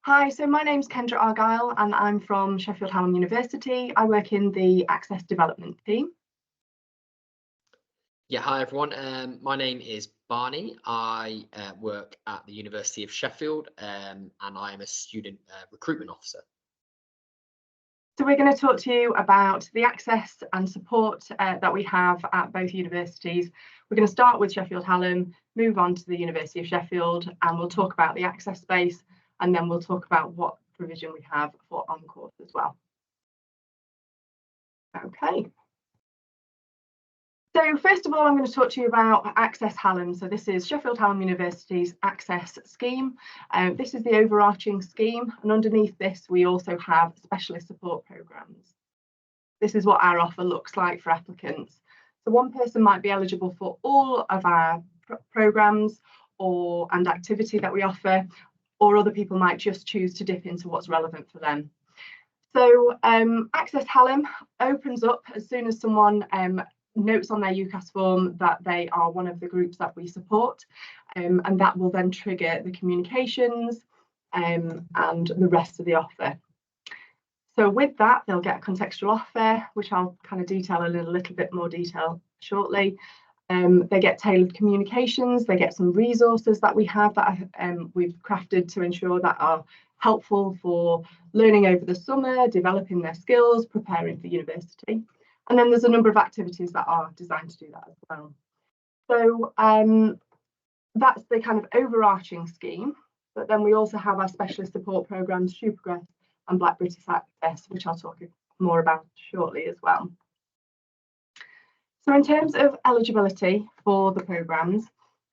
Hi, so my name's Kendra Argyle and I'm from Sheffield Hallam University. I work in the Access Development team. Yeah, hi everyone. My name is Barney. I work at the University of Sheffield and I am a student recruitment officer. So we're going to talk to you about the access and support that we have at both universities. We're going to start with Sheffield Hallam, move on to the University of Sheffield, and we'll talk about the access space, and then we'll talk about what provision we have for on-course as well. Okay. So first of all, I'm going to talk to you about Access Hallam. So this is Sheffield Hallam University's Access scheme. This is the overarching scheme, and underneath this we also have specialist support programmes. This is what our offer looks like for applicants. So one person might be eligible for all of our programmes and activity that we offer, or other people might just choose to dip into what's relevant for them. So Access Hallam opens up as soon as someone notes on their UCAS form that they are one of the groups that we support, and that will then trigger the communications and the rest of the offer. So with that, they'll get a contextual offer, which I'll kind of detail in a little bit more detail shortly. They get tailored communications, they get some resources that we have that we've crafted to ensure that are helpful for learning over the summer, developing their skills, preparing for university. And then there's a number of activities that are designed to do that as well. So that's the kind of overarching scheme. But then we also have our specialist support programmes, Progress and Black British Access, which I'll talk more about shortly as well. So in terms of eligibility for the programmes,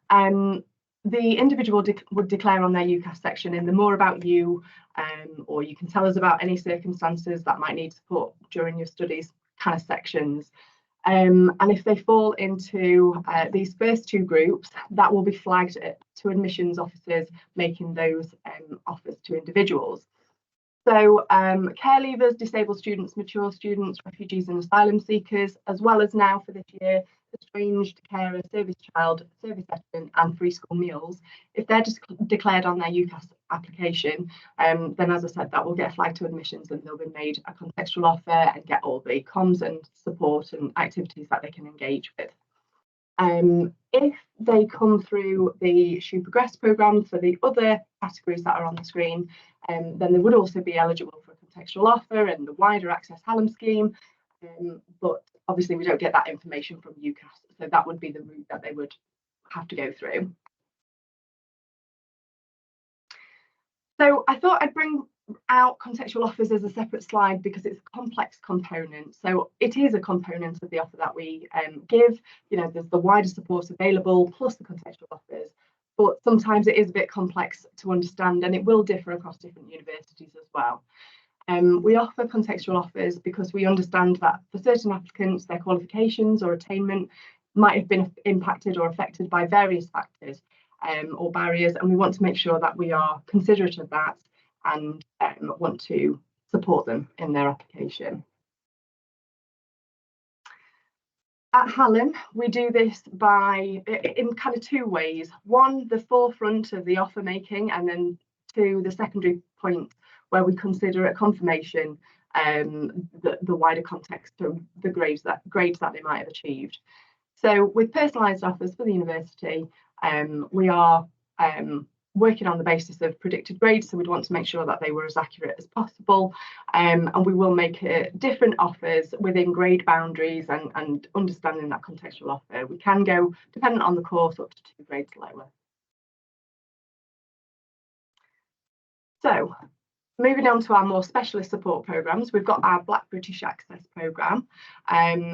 the individual would declare on their UCAS section in the More About You, or you can tell us about any circumstances that might need support during your studies kind of sections. And if they fall into these first two groups, that will be flagged to admissions officers making those offers to individuals. So care leavers, disabled students, mature students, refugees and asylum seekers, as well as now for this year, estranged carer, service child, service veteran and free school meals, if they're just declared on their UCAS application, then as I said, that will get flagged to admissions and they'll be made a contextual offer and get all the comms and support and activities that they can engage with. If they come through the Progress programme for the other categories that are on the screen, then they would also be eligible for a contextual offer and the wider Access Hallam scheme, but obviously we don't get that information from UCAS, so that would be the route that they would have to go through. So I thought I'd bring out contextual offers as a separate slide because it's a complex component. So it is a component of the offer that we give. You know, there's the wider support available plus the contextual offers, but sometimes it is a bit complex to understand and it will differ across different universities as well. We offer contextual offers because we understand that for certain applicants, their qualifications or attainment might have been impacted or affected by various factors or barriers, and we want to make sure that we are considerate of that and want to support them in their application. At Hallam, we do this in kind of two ways. One, the forefront of the offer making, and then two, the secondary point where we consider a confirmation the wider context of the grades that they might have achieved. So with personalised offers for the university, we are working on the basis of predicted grades, so we'd want to make sure that they were as accurate as possible, and we will make different offers within grade boundaries and understanding that contextual offer. We can go, dependent on the course, up to 2 grades lower. So moving on to our more specialist support programmes, we've got our Black British Access programme.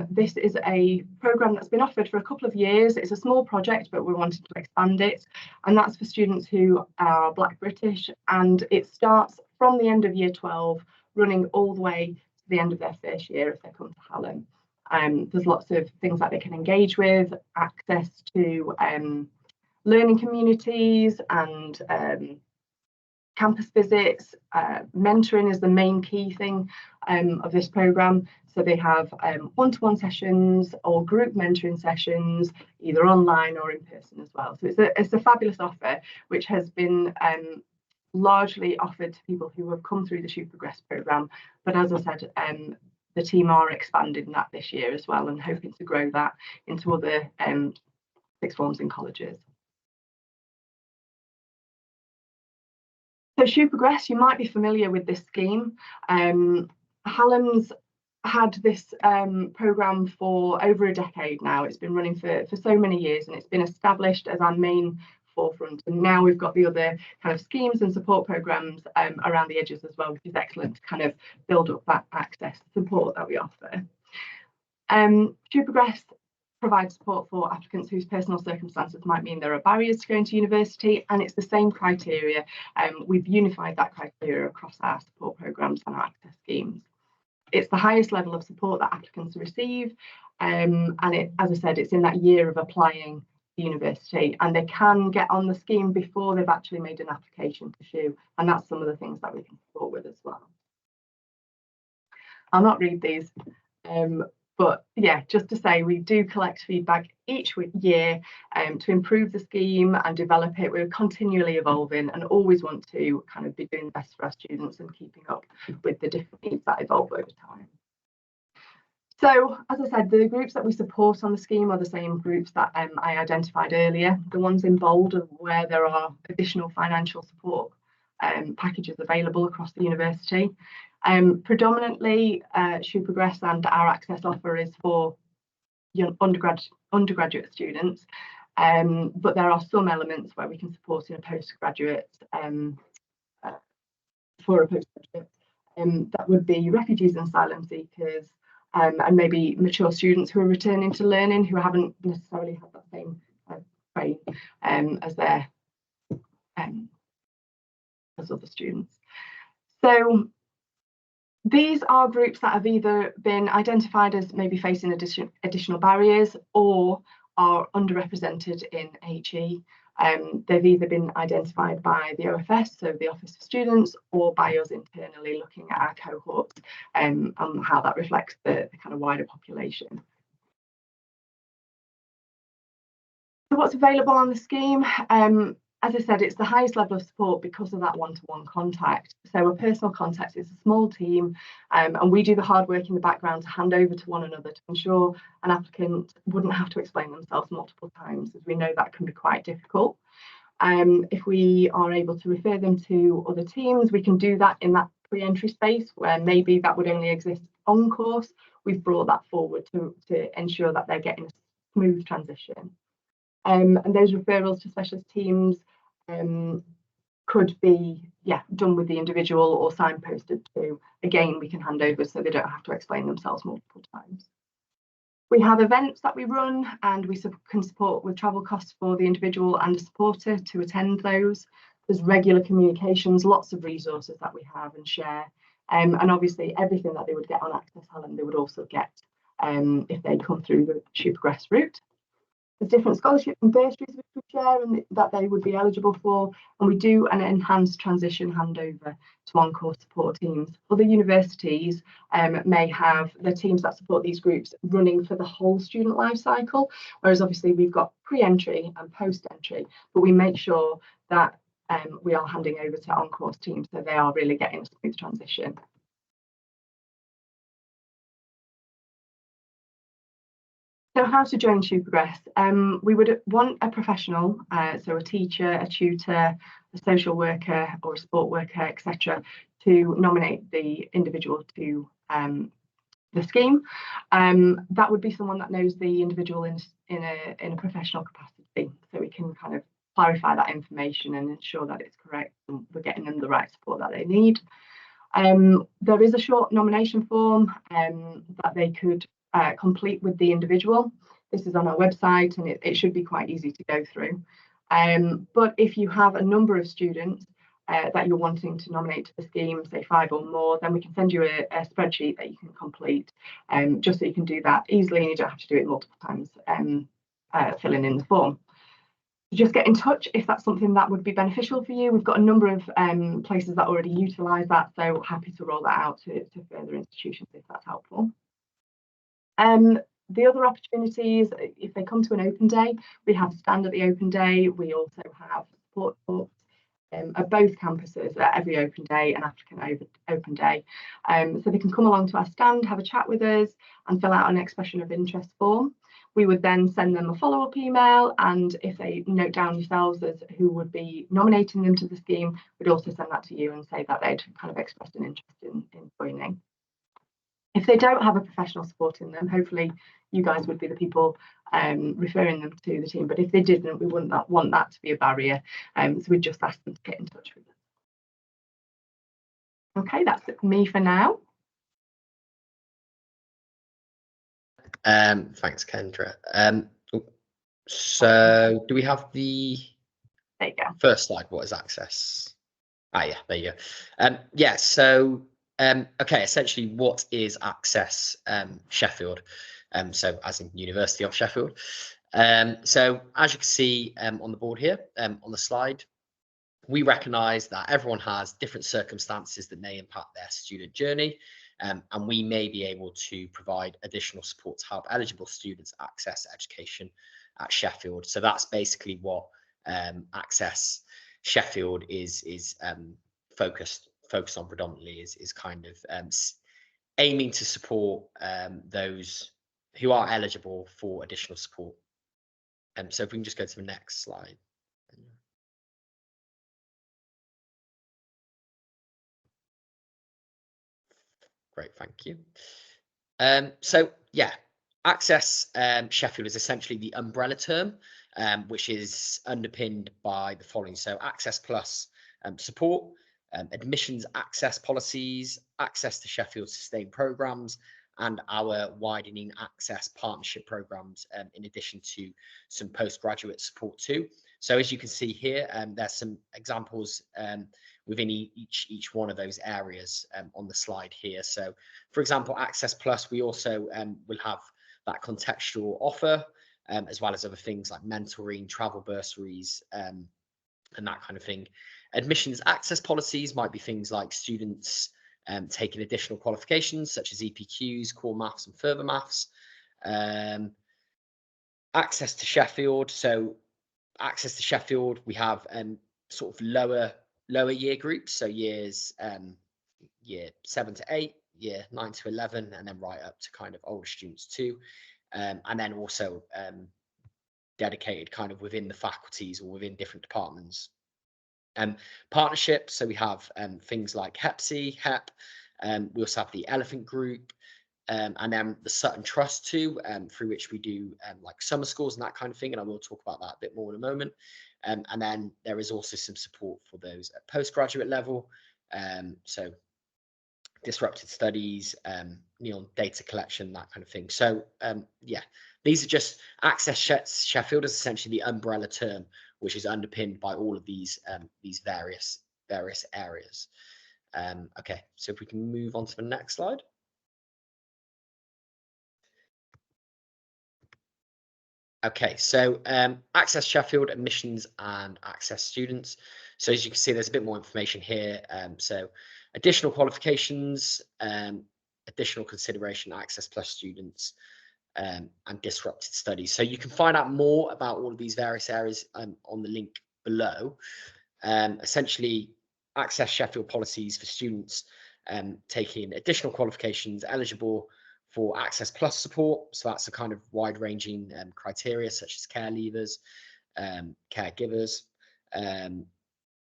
This is a programme that's been offered for a couple of years. It's a small project, but we wanted to expand it. And that's for students who are Black British. And it starts from the end of year 12, running all the way to the end of their first year if they come to Hallam. There's lots of things that they can engage with, access to learning communities and campus visits. Mentoring is the main key thing of this programme. So they have one-to-one sessions or group mentoring sessions, either online or in person as well. So it's a fabulous offer, which has been largely offered to people who have come through the Shoe Progress programme, but as I said, the team are expanding that this year as well and hoping to grow that into other sixth forms and colleges. So Shoe Progress, you might be familiar with this scheme. Hallam's had this programme for over a decade now. It's been running for so many years, and it's been established as our main forefront. And now we've got the other kind of schemes and support programmes around the edges as well, which is excellent to kind of build up that access support that we offer. Shoe Progress provides support for applicants whose personal circumstances might mean there are barriers to going to university, and it's the same criteria. We've unified that criteria across our support programmes and our access schemes. It's the highest level of support that applicants receive, and as I said, it's in that year of applying to university, and they can get on the scheme before they've actually made an application to SHU, and that's some of the things that we can support with as well. I'll not read these, but yeah, just to say, we do collect feedback each year to improve the scheme and develop it. We're continually evolving and always want to kind of be doing the best for our students and keeping up with the different needs that evolve over time. So, as I said, the groups that we support on the scheme are the same groups that I identified earlier. The ones in bold are where there are additional financial support packages available across the university. Predominantly, Shoe Progress and our access offer is for young undergraduate students, but there are some elements where we can support in a postgraduate for a postgraduate. That would be refugees and asylum seekers, and maybe mature students who are returning to learning who haven't necessarily had that same brain as their as other students. So these are groups that have either been identified as maybe facing additional barriers or are underrepresented in HE. They've either been identified by the OFS, so the Office for Students, or by us internally looking at our cohorts and how that reflects the kind of wider population. So what's available on the scheme? As I said, it's the highest level of support because of that one-to-one contact. So a personal contact is a small team, and we do the hard work in the background to hand over to one another to ensure an applicant wouldn't have to explain themselves multiple times, as we know that can be quite difficult. If we are able to refer them to other teams, we can do that in that pre-entry space where maybe that would only exist on course. We've brought that forward to ensure that they're getting a smooth transition. And those referrals to specialist teams could be done with the individual or signposted to. Again, we can hand over so they don't have to explain themselves multiple times. We have events that we run, and we can support with travel costs for the individual and a supporter to attend those. There's regular communications, lots of resources that we have and share, and obviously everything that they would get on Access Hallam they would also get if they come through the Shoe Progress route. There's different scholarships and bursaries which we share and that they would be eligible for, and we do an enhanced transition handover to on-course support teams. Other universities may have the teams that support these groups running for the whole student life cycle, whereas obviously we've got pre-entry and post-entry, but we make sure that we are handing over to on-course teams so they are really getting a smooth transition. So how to join Shoe Progress? We would want a professional, so a teacher, a tutor, a social worker or a support worker, etc., to nominate the individual to the scheme. That would be someone that knows the individual in a professional capacity, so we can kind of clarify that information and ensure that it's correct and we're getting them the right support that they need. There is a short nomination form that they could complete with the individual. This is on our website and it should be quite easy to go through. But if you have a number of students that you're wanting to nominate to the scheme, say 5 or more, then we can send you a spreadsheet that you can complete just so you can do that easily and you don't have to do it multiple times filling in the form. Just get in touch if that's something that would be beneficial for you. We've got a number of places that already utilise that, so happy to roll that out to further institutions if that's helpful. The other opportunities, if they come to an open day, we have stand at the open day. We also have support talks at both campuses at every open day and African open day. So they can come along to our stand, have a chat with us and fill out an expression of interest form. We would then send them a follow-up email, and if they note down yourselves as who would be nominating them to the scheme, we'd also send that to you and say that they'd kind of expressed an interest in joining. If they don't have a professional supporting them, hopefully you guys would be the people referring them to the team. But if they didn't, we wouldn't want that to be a barrier. So we'd just ask them to get in touch with us. Okay, that's it for me for now. Thanks, Kendra. So do we have the There you go. first slide? What is access? Yeah, there you go. Yeah, so okay, essentially, what is Access Sheffield? So as in University of Sheffield. So as you can see on the board here, on the slide, we recognise that everyone has different circumstances that may impact their student journey, and we may be able to provide additional support to help eligible students access education at Sheffield. So that's basically what Access Sheffield is focused on predominantly, is kind of aiming to support those who are eligible for additional support. So if we can just go to the next slide. Great, thank you. So yeah, Access Sheffield is essentially the umbrella term, which is underpinned by the following. So Access Plus support, admissions access policies, access to Sheffield sustained programmes, and our widening access partnership programmes, in addition to some postgraduate support too. So as you can see here, there's some examples within each one of those areas on the slide here. So for example, Access Plus, we also will have that contextual offer, as well as other things like mentoring, travel bursaries, and that kind of thing. Admissions access policies might be things like students taking additional qualifications such as EPQs, core maths and further maths. Access to Sheffield. So Access to Sheffield, we have sort of lower year groups, so years year 7 to 8, year 9 to 11, and then right up to kind of older students too, and then also dedicated kind of within the faculties or within different departments. Partnerships, so we have things like HEPC, HEP, we also have the Elephant Group, and then the Sutton Trust too, through which we do like summer schools and that kind of thing, and I will talk about that a bit more in a moment. And then there is also some support for those at postgraduate level, so disrupted studies, neon data collection, that kind of thing. So yeah, these are just Access Sheffield is essentially the umbrella term, which is underpinned by all of these various areas. Okay, so if we can move on to the next slide. Okay, so Access Sheffield, admissions and access students. So as you can see, there's a bit more information here. So additional qualifications, additional consideration, Access Plus students, and disrupted studies. So you can find out more about all of these various areas on the link below. Essentially, Access Sheffield policies for students taking additional qualifications eligible for Access Plus support. So that's a kind of wide-ranging criteria such as care leavers, caregivers,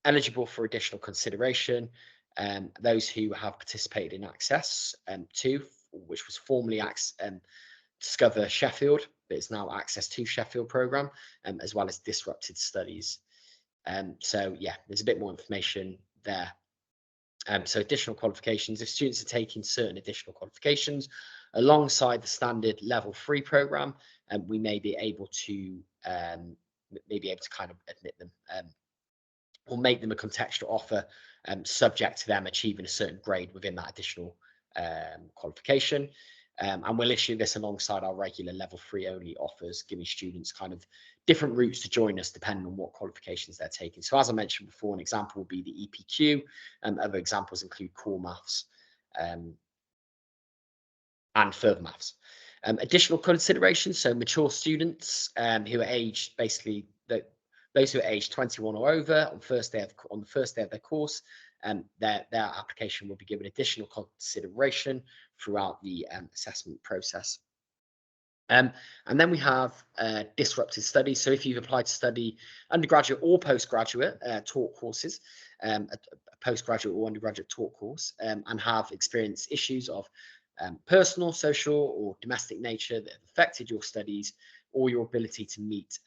eligible for additional consideration, those who have participated in Access 2, which was formerly Discover Sheffield, but it's now Access to Sheffield programme, as well as disrupted studies. So yeah, there's a bit more information there. So additional qualifications, if students are taking certain additional qualifications alongside the standard level 3 programme, we may be able to kind of admit them or make them a contextual offer, subject to them achieving a certain grade within that additional qualification. And we'll issue this alongside our regular level 3 only offers, giving students kind of different routes to join us depending on what qualifications they're taking. So as I mentioned before, an example would be the EPQ, other examples include core maths and further maths. Additional considerations, so mature students who are aged basically Those who are aged 21 or over on the first day of their course, their application will be given additional consideration throughout the assessment process. And then we have disruptive studies. So if you've applied to study undergraduate or postgraduate taught courses, a postgraduate or undergraduate taught course, and have experienced issues of personal, social, or domestic nature that have affected your studies or your ability to meet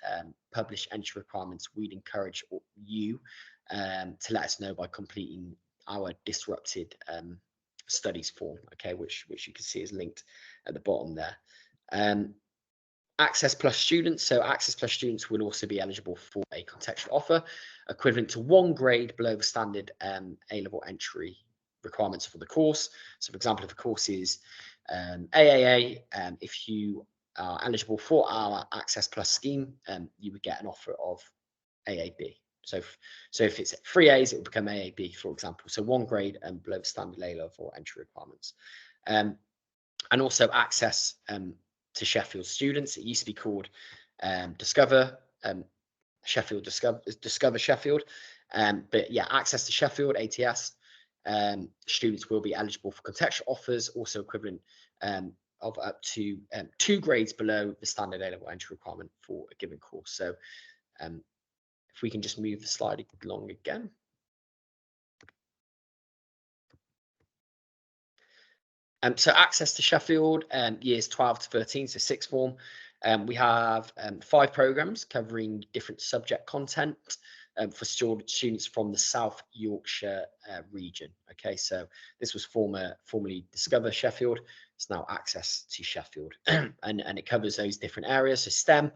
published entry requirements, we'd encourage you to let us know by completing our disrupted studies form, okay, which you can see is linked at the bottom there. Access Plus students. So Access Plus students will also be eligible for a contextual offer equivalent to 1 grade below the standard A-level entry requirements for the course. So for example, if the course is AAA, if you are eligible for our Access Plus scheme, you would get an offer of AAB. So if it's 3 A's, it will become AAB, for example. So 1 grade and below the standard A-level entry requirements. And also access to Sheffield students. It used to be called Discover Sheffield, Discover Sheffield. But yeah, access to Sheffield ATS students will be eligible for contextual offers, also equivalent of up to 2 grades below the standard A-level entry requirement for a given course. So if we can just move the slide along again. So access to Sheffield, years 12 to 13, so sixth form. We have 5 programs covering different subject content for students from the South Yorkshire region. Okay, so this was formerly Discover Sheffield. It's now Access to Sheffield, and it covers those different areas: so STEM,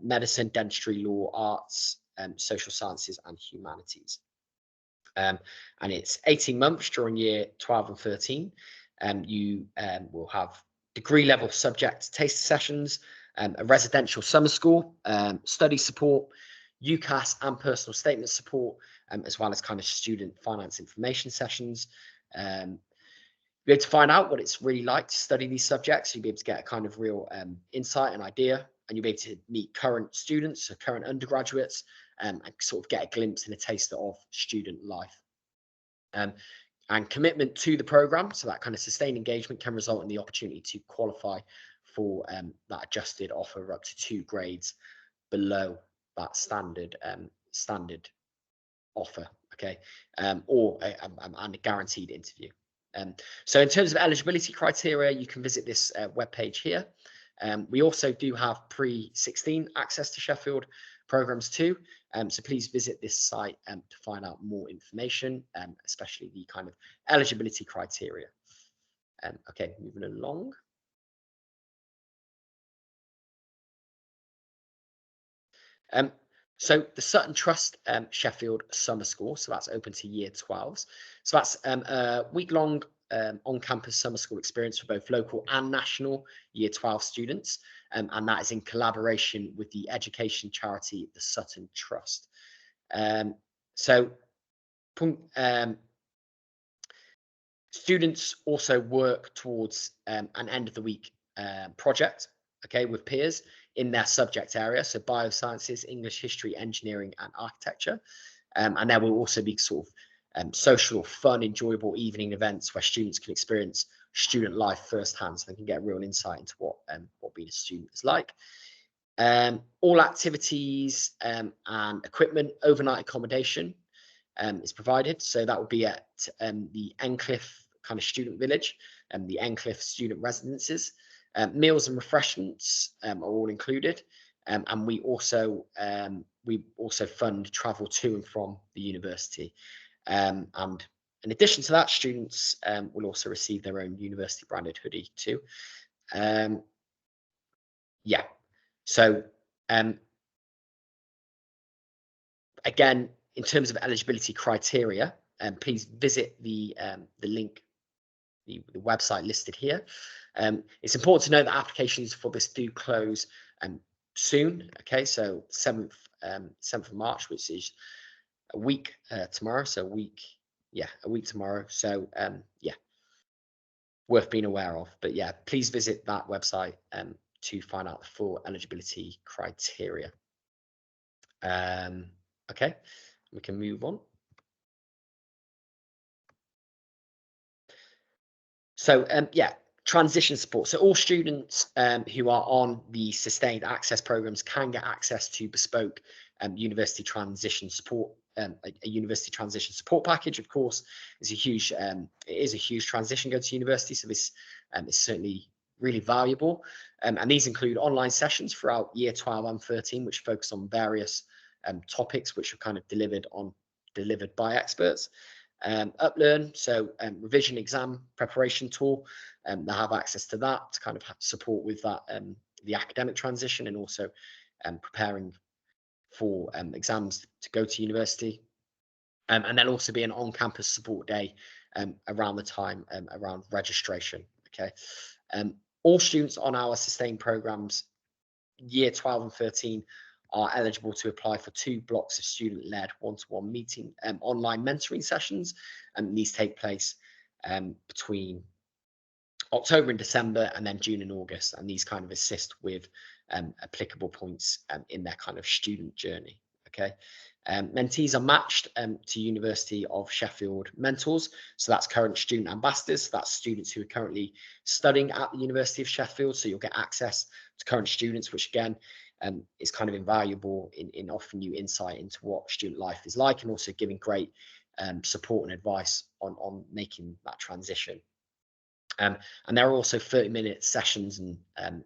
medicine, dentistry, law, arts, social sciences, and humanities. And it's 18 months during year 12 and 13. You will have degree level subject taster sessions, a residential summer school, study support, UCAS and personal statement support, as well as kind of student finance information sessions. You'll be able to find out what it's really like to study these subjects. You'll be able to get a kind of real insight and idea, and you'll be able to meet current students, so current undergraduates, and sort of get a glimpse and a taste of student life. And commitment to the program, so that kind of sustained engagement can result in the opportunity to qualify for that adjusted offer up to 2 grades below that standard offer, okay, or and a guaranteed interview. So in terms of eligibility criteria, you can visit this webpage here. We also do have pre-16 access to Sheffield programs too. So please visit this site to find out more information, especially the kind of eligibility criteria. Okay, moving along. So the Sutton Trust Sheffield Summer School, so that's open to year 12s. So that's a week-long on-campus summer school experience for both local and national year 12 students, and that is in collaboration with the education charity, the Sutton Trust. Students also work towards an end of the week project, okay, with peers in their subject area, so biosciences, English, history, engineering, and architecture. And there will also be sort of social, fun, enjoyable evening events where students can experience student life firsthand, so they can get real insight into what being a student is like. All activities and equipment, overnight accommodation is provided. So that would be at the Encliffe kind of student village and the Encliffe student residences. Meals and refreshments are all included, and we also fund travel to and from the university. And in addition to that, students will also receive their own university branded hoodie too. Yeah, so again, in terms of eligibility criteria, please visit the link, the website listed here. It's important to note that applications for this do close soon. Okay, so 7th of March, which is a week tomorrow. So a week tomorrow. So yeah, worth being aware of. But yeah, please visit that website to find out the full eligibility criteria. Okay, we can move on. So yeah, transition support. So all students who are on the sustained access programs can get access to bespoke university transition support. A university transition support package, of course, is a huge. It is a huge transition going to university. So this is certainly really valuable. And these include online sessions throughout year 12 and 13, which focus on various topics which are kind of delivered by experts. Uplearn, so revision exam preparation tool, they have access to that to kind of support with that the academic transition, and also preparing for exams to go to university. And there'll also be an on-campus support day around the time around registration. Okay, all students on our sustained programs, year 12 and 13, are eligible to apply for 2 blocks of student-led one-to-one meeting online mentoring sessions, and these take place between October and December, and then June and August, and these kind of assist with applicable points in their kind of student journey. Okay, mentees are matched to University of Sheffield mentors, so that's current student ambassadors. So that's students who are currently studying at the University of Sheffield, so you'll get access to current students, which again is kind of invaluable in offering you insight into what student life is like, and also giving great support and advice on making that transition. And there are also 30-minute sessions and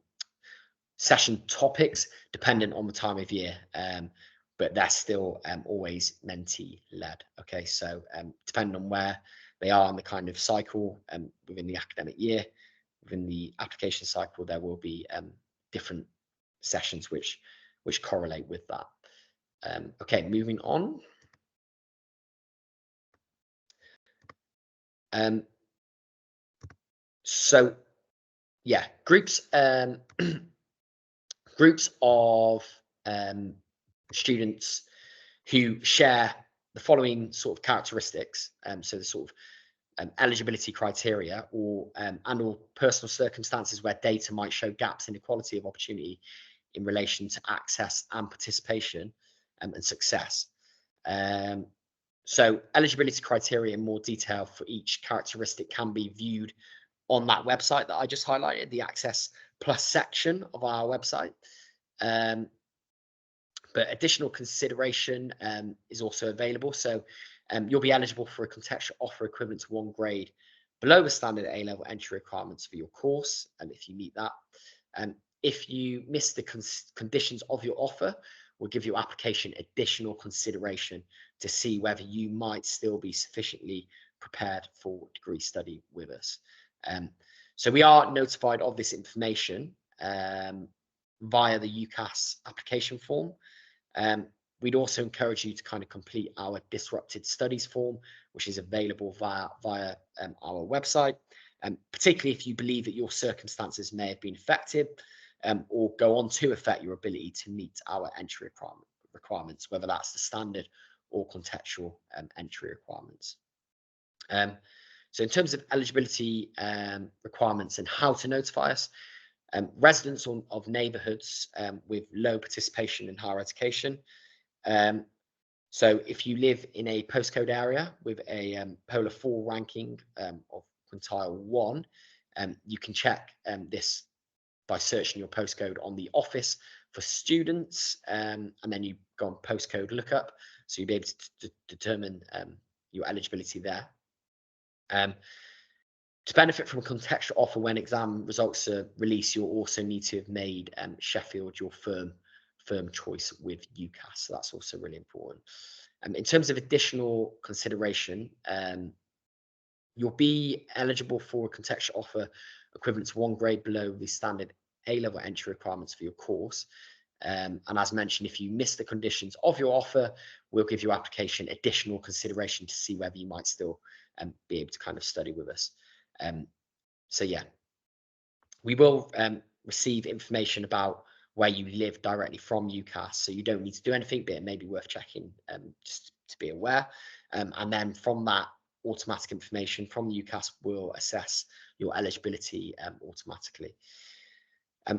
session topics dependent on the time of year, but they're still always mentee led. Okay, so depending on where they are in the kind of cycle within the academic year, within the application cycle, there will be different sessions which correlate with that. Okay, moving on. So yeah, groups groups of students who share the following sort of characteristics, so the sort of eligibility criteria, or and/or personal circumstances where data might show gaps in equality of opportunity in relation to access and participation and success. So eligibility criteria in more detail for each characteristic can be viewed on that website that I just highlighted, the Access Plus section of our website. But additional consideration is also available. So you'll be eligible for a contextual offer equivalent to 1 grade below the standard A-level entry requirements for your course, and if you meet that. If you miss the conditions of your offer, we'll give your application additional consideration to see whether you might still be sufficiently prepared for degree study with us. So we are notified of this information via the UCAS application form. We'd also encourage you to kind of complete our disrupted studies form, which is available via our website, particularly if you believe that your circumstances may have been affected or go on to affect your ability to meet our entry requirements, whether that's the standard or contextual entry requirements. So in terms of eligibility requirements and how to notify us, residents of neighbourhoods with low participation in higher education. So if you live in a postcode area with a Polar 4 ranking of quintile 1, you can check this by searching your postcode on the Office for Students, and then you go on postcode lookup, so you'll be able to determine your eligibility there. To benefit from a contextual offer when exam results are released, you'll also need to have made Sheffield your firm choice with UCAS. So that's also really important. In terms of additional consideration, you'll be eligible for a contextual offer equivalent to 1 grade below the standard A-level entry requirements for your course. And as mentioned, if you miss the conditions of your offer, we'll give your application additional consideration to see whether you might still be able to kind of study with us. So yeah, we will receive information about where you live directly from UCAS, so you don't need to do anything, but it may be worth checking just to be aware. And then from that automatic information from UCAS will assess your eligibility automatically.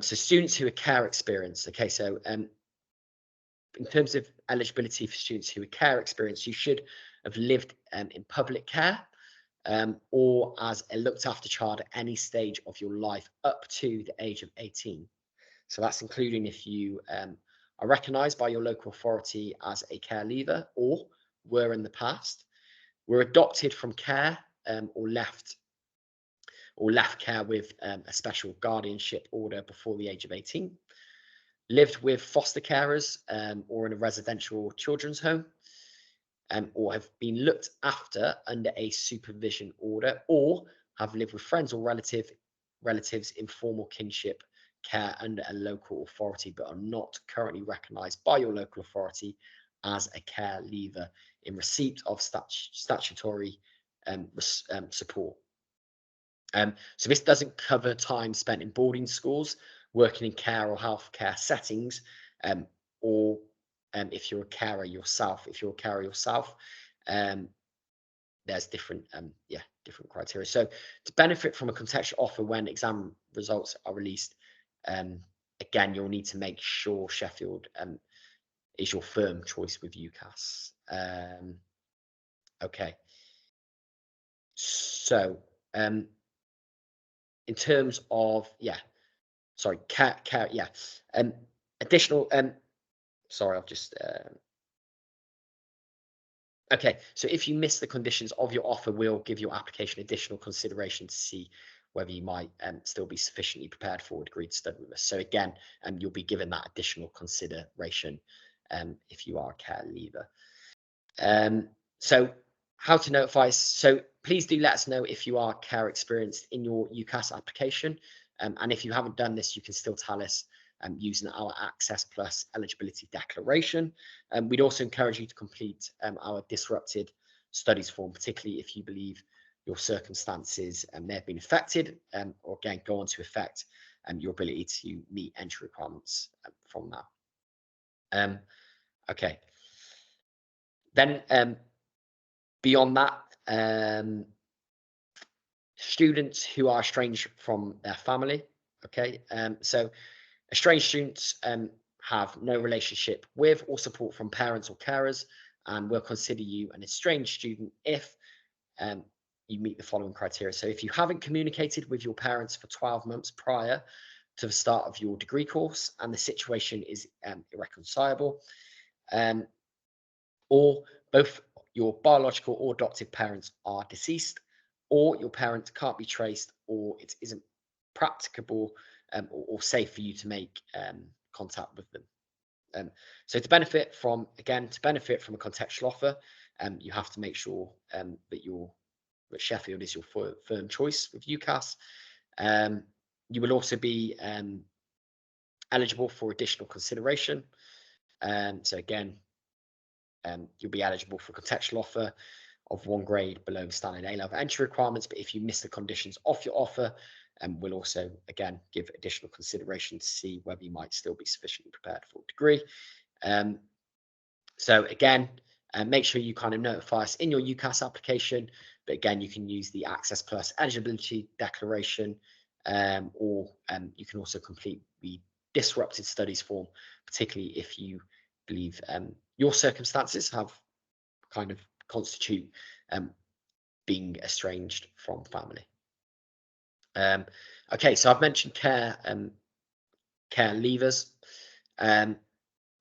So students who are care experienced, okay, so in terms of eligibility for students who are care experienced, you should have lived in public care or as a looked after child at any stage of your life up to the age of 18. So that's including if you are recognised by your local authority as a care leaver or were in the past, were adopted from care or left care with a special guardianship order before the age of 18, lived with foster carers or in a residential children's home, or have been looked after under a supervision order, or have lived with friends or relatives in formal kinship care under a local authority but are not currently recognised by your local authority as a care leaver in receipt of statutory support. So this doesn't cover time spent in boarding schools, working in care or healthcare settings, or if you're a carer yourself. If you're a carer yourself, there's different criteria. So to benefit from a contextual offer when exam results are released, again, you'll need to make sure Sheffield is your firm choice with UCAS. Okay. So in terms of additional sorry, I've just okay, so if you miss the conditions of your offer, we'll give your application additional consideration to see whether you might still be sufficiently prepared for a degree to study with us. So again, you'll be given that additional consideration if you are a care leaver. So how to notify us? So please do let us know if you are care experienced in your UCAS application. And if you haven't done this, you can still tell us using our Access Plus eligibility declaration. We'd also encourage you to complete our disrupted studies form, particularly if you believe your circumstances may have been affected, or again, go on to affect your ability to meet entry requirements from that. Okay. Then beyond that, students who are estranged from their family. Okay, so estranged students have no relationship with or support from parents or carers, and will consider you an estranged student if you meet the following criteria. So if you haven't communicated with your parents for 12 months prior to the start of your degree course and the situation is irreconcilable, or both your biological or adoptive parents are deceased, or your parent can't be traced, or it isn't practicable or safe for you to make contact with them. So to benefit from a contextual offer, you have to make sure that Sheffield is your firm choice with UCAS. You will also be eligible for additional consideration. So again, you'll be eligible for a contextual offer of 1 grade below the standard A-level entry requirements. But if you miss the conditions of your offer, we'll also, again, give additional consideration to see whether you might still be sufficiently prepared for a degree. So again, make sure you kind of notify us in your UCAS application. But again, you can use the Access Plus eligibility declaration, or you can also complete the disrupted studies form, particularly if you believe your circumstances have kind of constitute being estranged from family. Okay, so I've mentioned care leavers.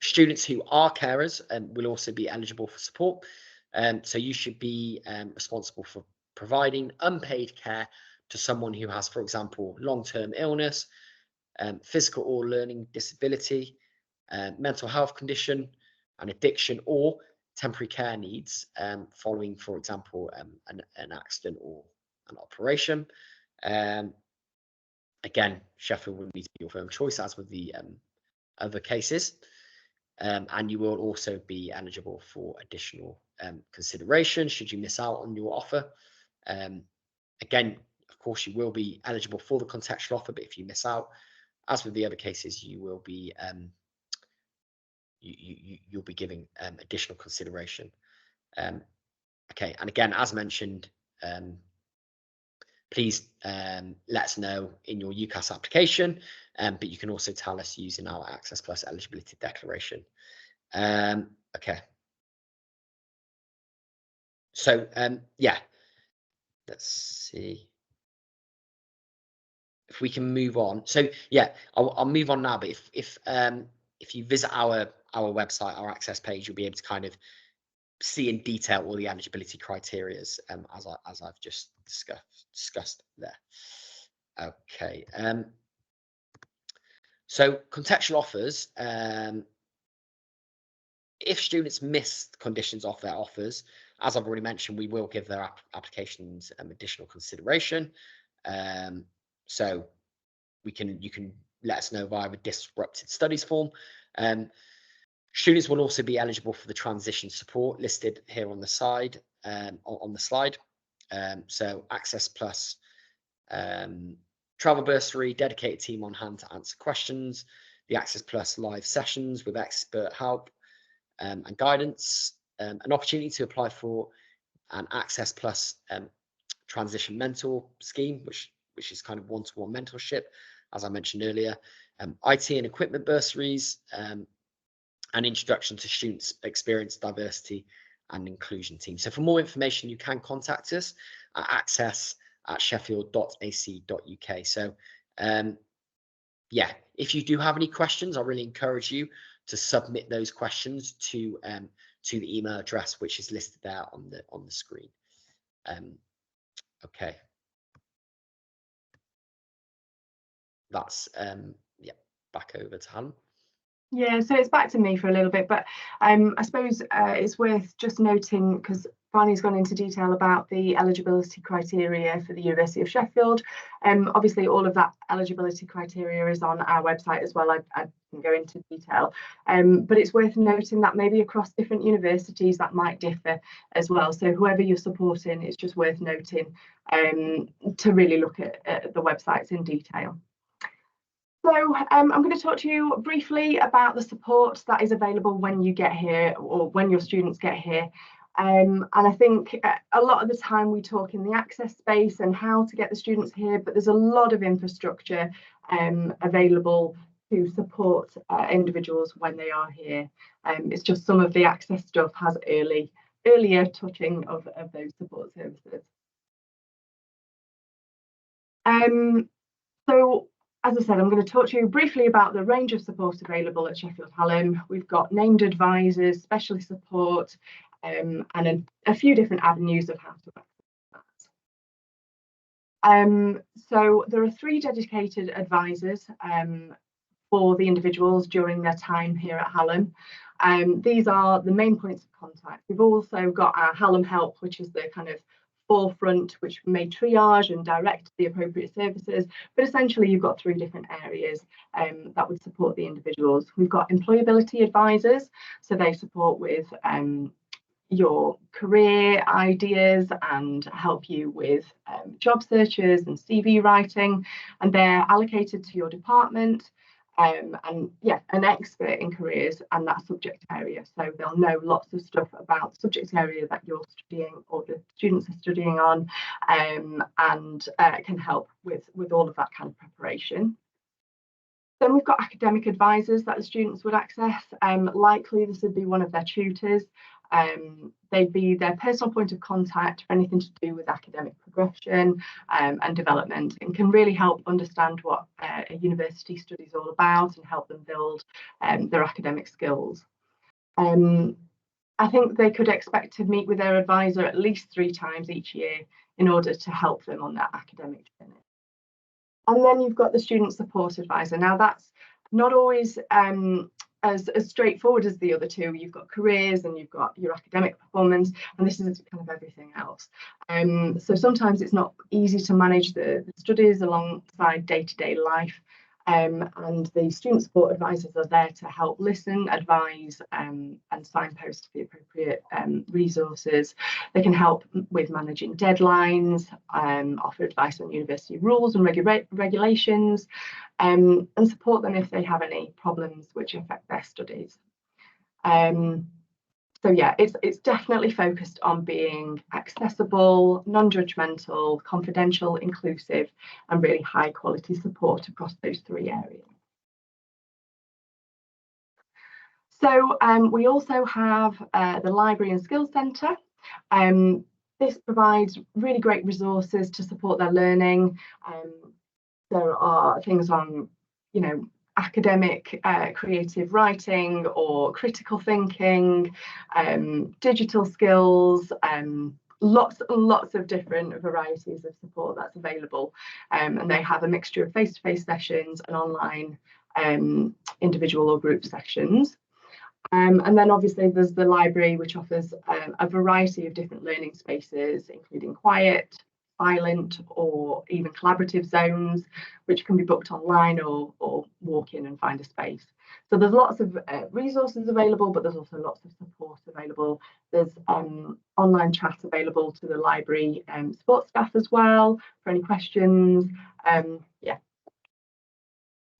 Students who are carers will also be eligible for support. So you should be responsible for providing unpaid care to someone who has, for example, long-term illness, physical or learning disability, mental health condition, an addiction, or temporary care needs following, for example, an accident or an operation. Again, Sheffield will need to be your firm choice, as with the other cases. And you will also be eligible for additional consideration should you miss out on your offer. Again, of course, you will be eligible for the contextual offer, but if you miss out, as with the other cases, you will be you'll be giving additional consideration. Okay, and again, as mentioned, please let us know in your UCAS application, but you can also tell us using our Access Plus eligibility declaration. Okay. So yeah, let's see if we can move on. So yeah, I'll move on now. But if you visit our website, our access page, you'll be able to kind of see in detail all the eligibility criteria as I've just discussed there. Okay. So contextual offers. If students miss conditions of their offers, as I've already mentioned, we will give their applications additional consideration. So you can let us know via the disrupted studies form. Students will also be eligible for the transition support listed here on the side on the slide. So Access Plus, travel bursary, dedicated team on hand to answer questions, the Access Plus live sessions with expert help and guidance, an opportunity to apply for an Access Plus transition mentor scheme, which is kind of one-to-one mentorship, as I mentioned earlier, IT and equipment bursaries, and introduction to students' experience, diversity and inclusion team. So for more information, you can contact us at access@sheffield.ac.uk. So yeah, if you do have any questions, I really encourage you to submit those questions to the email address which is listed there on the screen. Okay, that's yeah, back over to Helen. Yeah, so it's back to me for a little bit, but I suppose it's worth just noting, because Barney's gone into detail about the eligibility criteria for the University of Sheffield. Obviously, all of that eligibility criteria is on our website as well. I can go into detail, but it's worth noting that maybe across different universities that might differ as well. So whoever you're supporting, it's just worth noting to really look at the websites in detail. So I'm going to talk to you briefly about the support that is available when you get here, or when your students get here. And I think a lot of the time we talk in the access space and how to get the students here, but there's a lot of infrastructure available to support individuals when they are here. It's just some of the access stuff has earlier touching of those support services. So as I said, I'm going to talk to you briefly about the range of support available at Sheffield Hallam. We've got named advisors, specialist support, and a few different avenues of how to access that. So there are 3 dedicated advisors for the individuals during their time here at Hallam. These are the main points of contact. We've also got our Hallam Help, which is the kind of forefront, which may triage and direct the appropriate services, but essentially you've got 3 different areas that would support the individuals. We've got employability advisors, so they support with your career ideas and help you with job searches and CV writing, and they're allocated to your department. And yeah, an expert in careers and that subject area. So they'll know lots of stuff about the subject area that you're studying or the students are studying on, and can help with all of that kind of preparation. Then we've got academic advisors that the students would access. Likely this would be one of their tutors. They'd be their personal point of contact for anything to do with academic progression and development, and can really help understand what a university study is all about and help them build their academic skills. I think they could expect to meet with their advisor at least 3 times each year in order to help them on that academic journey. And then you've got the student support advisor. Now that's not always as straightforward as the other 2. You've got careers and you've got your academic performance, and this is kind of everything else. So sometimes it's not easy to manage the studies alongside day-to-day life. And the student support advisors are there to help listen, advise, and signpost the appropriate resources. They can help with managing deadlines, offer advice on university rules and regulations, and support them if they have any problems which affect their studies. So yeah, it's definitely focused on being accessible, non-judgmental, confidential, inclusive, and really high quality support across those 3 areas. So we also have the Library and Skills Centre. This provides really great resources to support their learning. There are things on, academic creative writing or critical thinking, digital skills, lots and lots of different varieties of support that's available. And they have a mixture of face-to-face sessions and online individual or group sessions. And then obviously there's the library, which offers a variety of different learning spaces, including quiet, silent, or even collaborative zones, which can be booked online or walk in and find a space. So there's lots of resources available, but there's also lots of support available. There's online chat available to the library support staff as well for any questions. Yeah,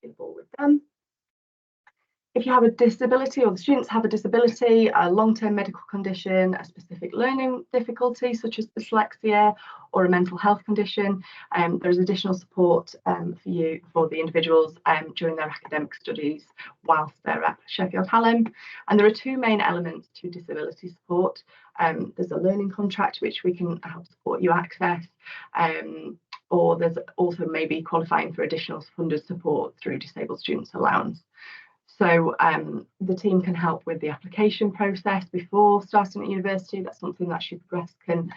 available with them. If you have a disability, or the students have a disability, a long-term medical condition, a specific learning difficulty such as dyslexia or a mental health condition, there's additional support for the individuals during their academic studies whilst they're at Sheffield Hallam. And there are two main elements to disability support. There's a learning contract which we can help support you access, or there's also maybe qualifying for additional funded support through Disabled Students Allowance. So the team can help with the application process before starting at university. That's something that She Progress can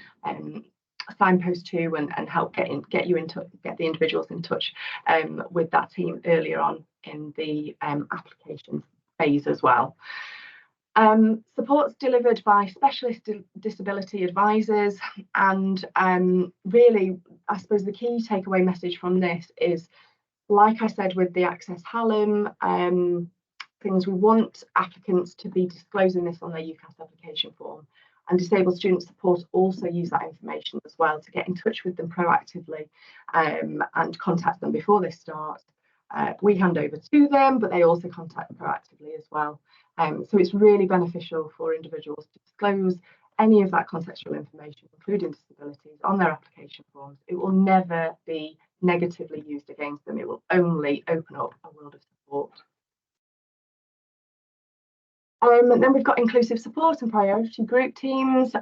signpost to and help get the individuals in touch with that team earlier on in the application phase as well. Support's delivered by specialist disability advisors, and really, I suppose the key takeaway message from this is, like I said with the Access Hallam things, we want applicants to be disclosing this on their UCAS application form, and Disabled Student Support also use that information as well to get in touch with them proactively and contact them before they start. We hand over to them, but they also contact them proactively as well. So it's really beneficial for individuals to disclose any of that contextual information, including disabilities, on their application forms. It will never be negatively used against them. It will only open up a world of support. And then we've got inclusive support and priority group teams.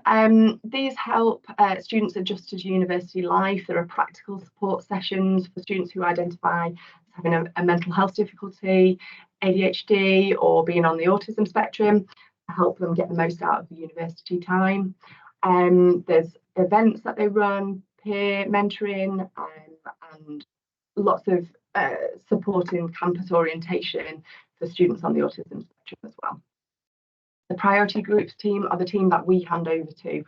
These help students adjust to university life. There are practical support sessions for students who identify as having a mental health difficulty, ADHD, or being on the autism spectrum, to help them get the most out of the university time. There's events that they run, peer mentoring, and lots of supporting campus orientation for students on the autism spectrum as well. The priority groups team are the team that we hand over to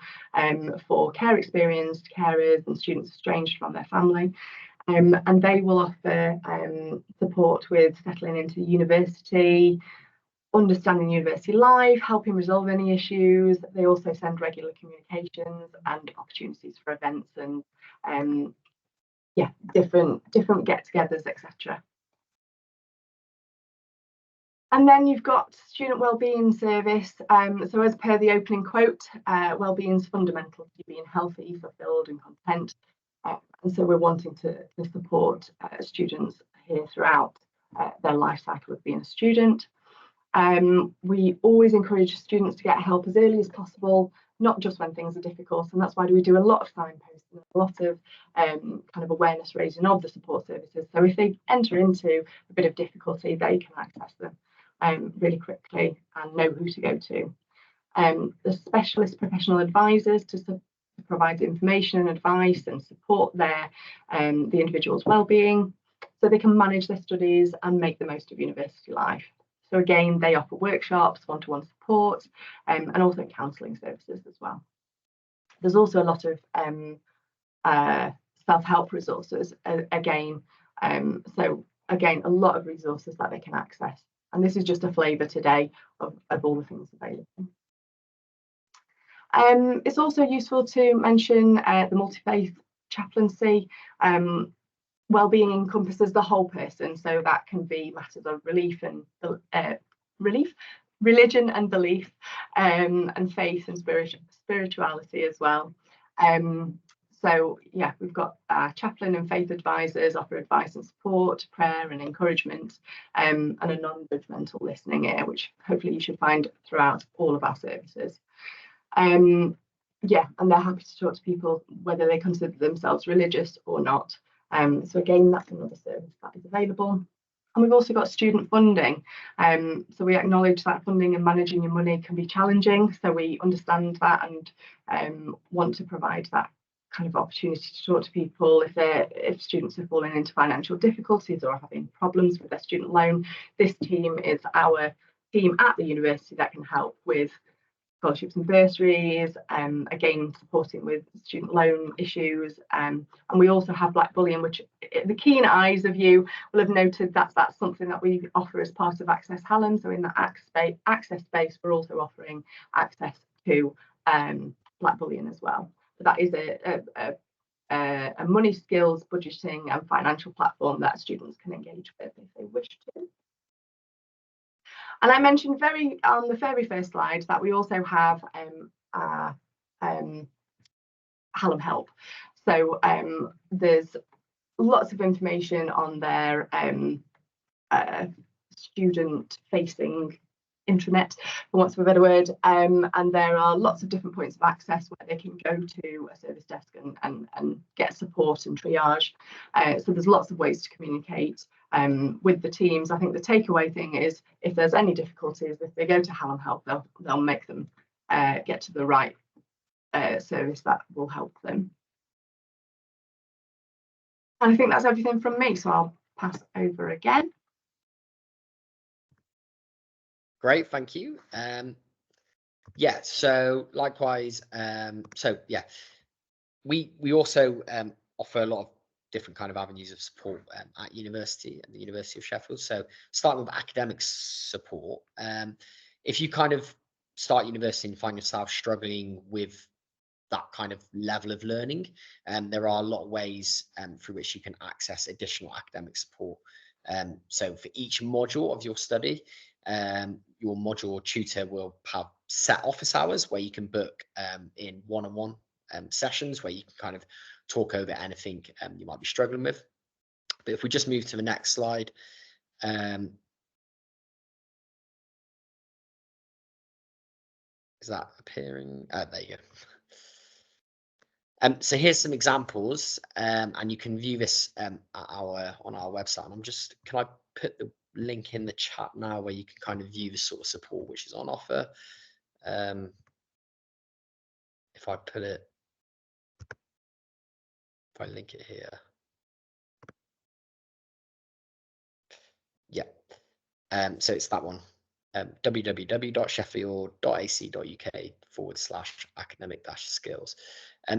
for care experienced carers and students estranged from their family. And they will offer support with settling into university, understanding university life, helping resolve any issues. They also send regular communications and opportunities for events and different get-togethers, etc. And then you've got student wellbeing service. So as per the opening quote, wellbeing is fundamental to being healthy, fulfilled and content. And so we're wanting to support students here throughout their life cycle of being a student. We always encourage students to get help as early as possible, not just when things are difficult. And that's why we do a lot of signposting, a lot of kind of awareness raising of the support services. So if they enter into a bit of difficulty, they can access them really quickly and know who to go to. The specialist professional advisors to provide information and advice and support the individual's well-being, so they can manage their studies and make the most of university life. So again, they offer workshops, one-to-one support, and also counselling services as well. There's also a lot of self-help resources again. So again, a lot of resources that they can access. And this is just a flavour today of all the things available. It's also useful to mention the multi-faith chaplaincy. Wellbeing encompasses the whole person, so that can be matters of religion and belief, and faith and spirituality as well. So yeah, we've got chaplain and faith advisors offer advice and support, prayer and encouragement, and a non-judgmental listening ear, which hopefully you should find throughout all of our services. Yeah, and they're happy to talk to people whether they consider themselves religious or not. So again, that's another service that is available. And we've also got student funding. So we acknowledge that funding and managing your money can be challenging. So we understand that and want to provide that kind of opportunity to talk to people if students are falling into financial difficulties or having problems with their student loan. This team is our team at the university that can help with scholarships and bursaries, again supporting with student loan issues, and we also have black bullion, which the keen eyes of you will have noted that's something that we offer as part of Access Hallam. So in the access space, we're also offering access to black bullion as well. But that is a money skills, budgeting and financial platform that students can engage with if they wish to. And I mentioned on the very first slide that we also have Hallam Help. So there's lots of information on their student-facing intranet, for want of a better word, and there are lots of different points of access where they can go to a service desk and get support and triage. So there's lots of ways to communicate with the teams. I think the takeaway thing is if there's any difficulties, if they go to Hallam Help, they'll make them get to the right service that will help them. And I think that's everything from me, so I'll pass over again. Great, thank you. Yeah, so likewise, so yeah, we also offer a lot of different kind of avenues of support at university, at the University of Sheffield. So starting with academic support, if you kind of start university and find yourself struggling with that kind of level of learning, there are a lot of ways through which you can access additional academic support. So for each module of your study, your module tutor will have set office hours where you can book in one-on-one sessions where you can kind of talk over anything you might be struggling with. But if we just move to the next slide, is that appearing? There you go. So here's some examples, and you can view this on our website. And can I put the link in the chat now where you can kind of view the sort of support which is on offer? If I link it here, yeah. So it's that one. www.sheffield.ac.uk/academic-skills.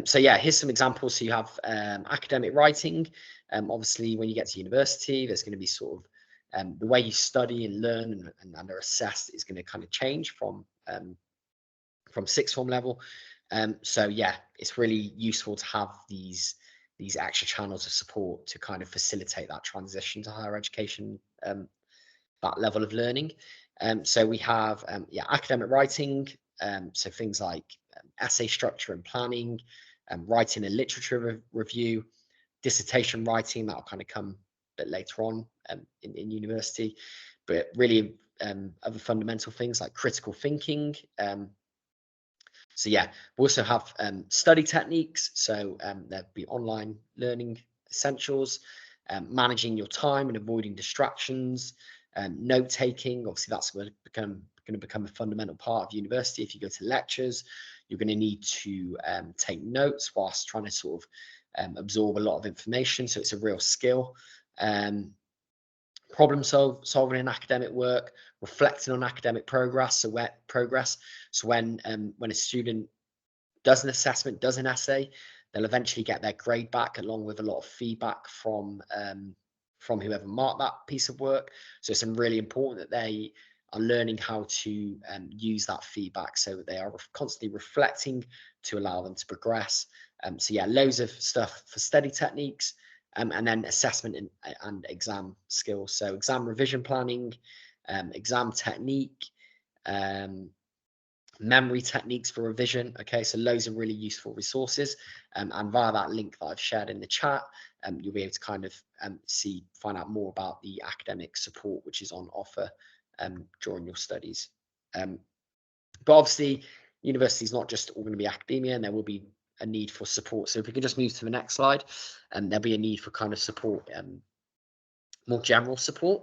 So yeah, here's some examples. So you have academic writing. Obviously, when you get to university, there's going to be sort of the way you study and learn and are assessed is going to kind of change from sixth form level. So yeah, it's really useful to have these extra channels of support to kind of facilitate that transition to higher education, that level of learning. So we have academic writing, so things like essay structure and planning, writing a literature review, dissertation writing, that'll kind of come a bit later on in university, but really other fundamental things like critical thinking. So yeah, we also have study techniques, so there'll be online learning essentials, managing your time and avoiding distractions, note taking. Obviously that's going to become a fundamental part of university. If you go to lectures, you're going to need to take notes whilst trying to sort of absorb a lot of information, so it's a real skill. Problem solving in academic work, reflecting on academic progress. So when a student does an assessment, does an essay, they'll eventually get their grade back along with a lot of feedback from whoever marked that piece of work. So it's really important that they are learning how to use that feedback so that they are constantly reflecting to allow them to progress. So yeah, loads of stuff for study techniques. And then assessment and exam skills. So exam revision planning, exam technique, memory techniques for revision. Okay, so loads of really useful resources, and via that link that I've shared in the chat, you'll be able to kind of find out more about the academic support which is on offer during your studies. But obviously, university is not just all going to be academia, and there will be a need for support. So if we can just move to the next slide, there'll be a need for kind of support, more general support.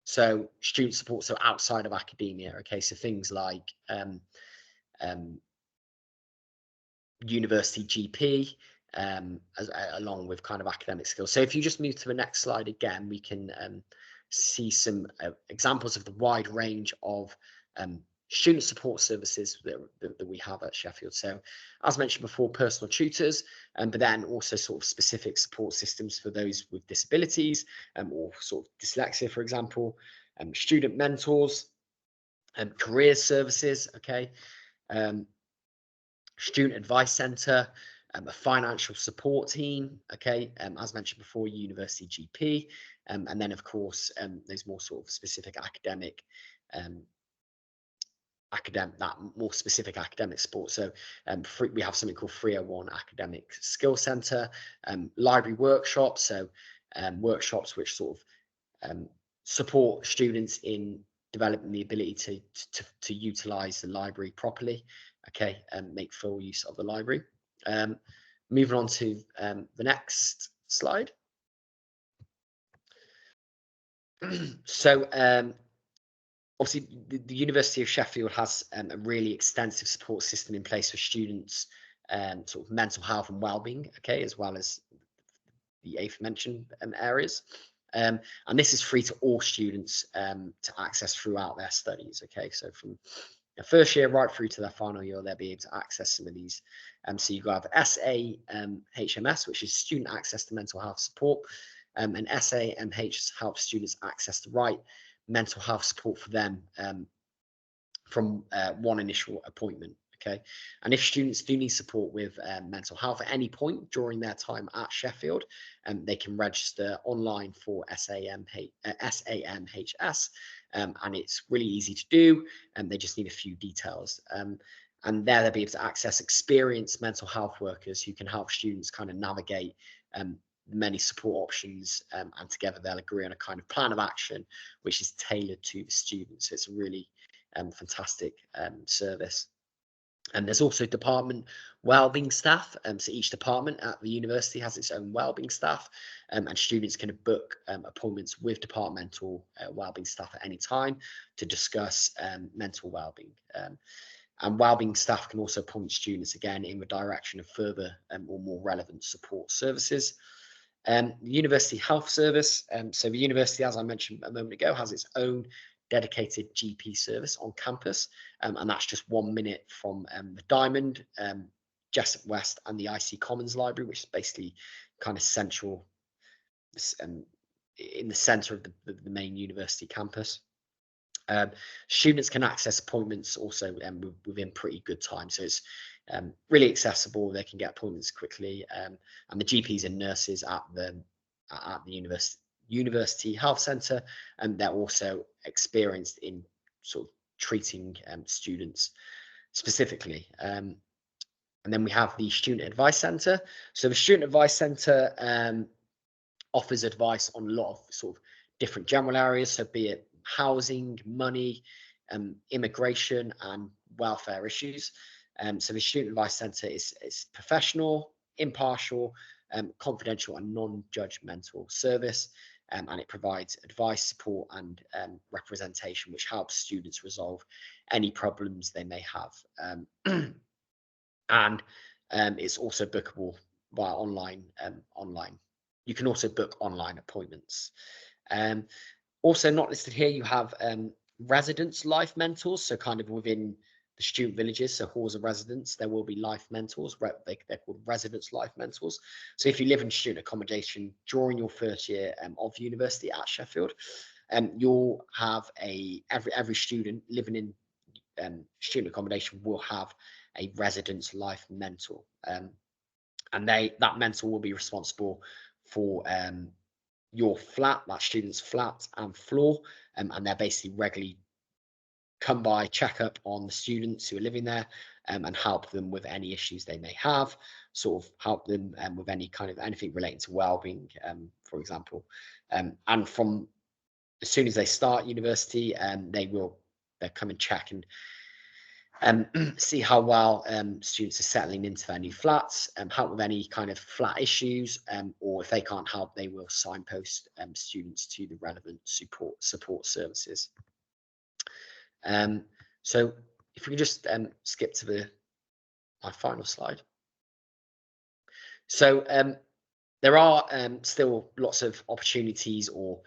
So student support, so outside of academia. Okay, so things like university GP, along with kind of academic skills. So if you just move to the next slide again, we can see some examples of the wide range of student support services that we have at Sheffield. So as mentioned before, personal tutors, but then also sort of specific support systems for those with disabilities, or sort of dyslexia, for example, student mentors, career services, okay, student advice centre, a financial support team, okay, as mentioned before, university GP, and then of course there's more sort of specific academic more specific academic support. So we have something called 301 Academic Skill Centre, library workshops, so workshops which sort of support students in developing the ability to utilize the library properly, okay, and make full use of the library. Moving on to the next slide. So obviously, the University of Sheffield has a really extensive support system in place for students, sort of mental health and well-being, okay, as well as the aforementioned areas. And this is free to all students to access throughout their studies, okay? So from the first year right through to their final year, they'll be able to access some of these. So you have SAHMS, which is student access to mental health support, and SAMH helps students access the right mental health support for them from one initial appointment. Okay, and if students do need support with mental health at any point during their time at Sheffield, they can register online for SAMHS, and it's really easy to do, and they just need a few details. And there they'll be able to access experienced mental health workers who can help students kind of navigate many support options, and together they'll agree on a kind of plan of action which is tailored to the students. So it's a really fantastic service. And there's also department wellbeing staff. So each department at the university has its own wellbeing staff, and students can book appointments with departmental wellbeing staff at any time to discuss mental wellbeing. And wellbeing staff can also point students again in the direction of further or more relevant support services. The University Health Service. So the university, as I mentioned a moment ago, has its own dedicated GP service on campus, and that's just 1 minute from the Diamond, Jessup West, and the IC Commons Library, which is basically kind of central, in the centre of the main university campus. Students can access appointments also within pretty good time, so it's really accessible. They can get appointments quickly, and the GPs and nurses at the university health centre, and they're also experienced in sort of treating students specifically. And then we have the student advice centre. So the student advice centre offers advice on a lot of sort of different general areas, so be it housing, money, immigration, and welfare issues. So the Student Advice Centre is professional, impartial, confidential, and non-judgmental service, and it provides advice, support, and representation, which helps students resolve any problems they may have. And it's also bookable via online. You can also book online appointments. Also not listed here, you have residence life mentors. So kind of within the student villages, so halls of residence, there will be life mentors. They're called residence life mentors. So if you live in student accommodation during your first year of university at Sheffield, you'll have every student living in student accommodation will have a residence life mentor, and that mentor will be responsible for your flat, that student's flat and floor, and they're basically regularly come by, check up on the students who are living there, and help them with any issues they may have, sort of help them with any kind of anything relating to well-being, for example. And from as soon as they start university, they'll come and check and see how well students are settling into their new flats, help with any kind of flat issues, or if they can't help, they will signpost students to the relevant support services. So if we can just skip to my final slide. So there are still lots of opportunities or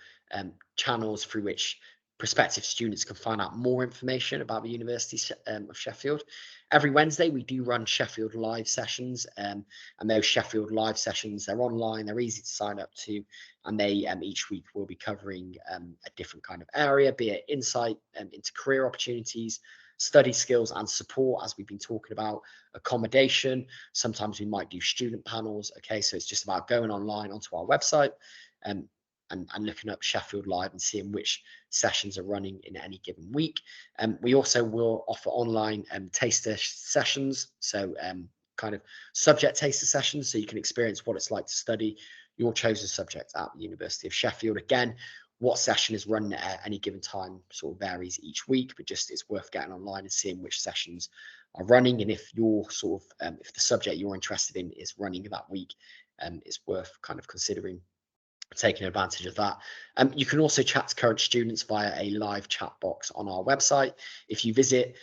channels through which prospective students can find out more information about the University of Sheffield. Every Wednesday, we do run Sheffield Live sessions, and those Sheffield Live sessions, they're online, they're easy to sign up to, and they each week will be covering a different kind of area, be it insight into career opportunities, study skills and support, as we've been talking about, accommodation. Sometimes we might do student panels. Okay, so it's just about going online onto our website and looking up Sheffield Live and seeing which sessions are running in any given week. We also will offer online taster sessions, so kind of subject taster sessions, so you can experience what it's like to study your chosen subject at the University of Sheffield. Again, what session is run at any given time sort of varies each week, but just it's worth getting online and seeing which sessions are running, and if you're sort of if the subject you're interested in is running that week, it's worth kind of considering taking advantage of that. You can also chat to current students via a live chat box on our website. If you visit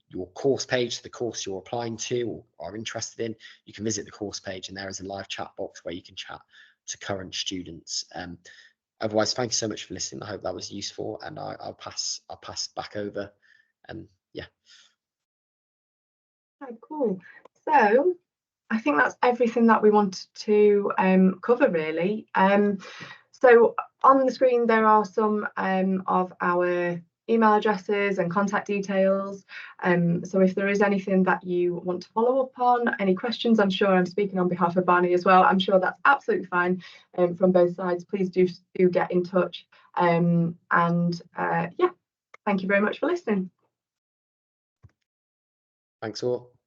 your course page, the course you're applying to or are interested in, you can visit the course page and there is a live chat box where you can chat to current students. Otherwise, thank you so much for listening. I hope that was useful, and I'll pass back over. Yeah. Oh, cool. So I think that's everything that we wanted to cover, really. So on the screen there are some of our email addresses and contact details. So if there is anything that you want to follow up on, any questions, I'm sure I'm speaking on behalf of Barney as well, I'm sure that's absolutely fine from both sides. Please do get in touch. Yeah, thank you very much for listening. Thanks all.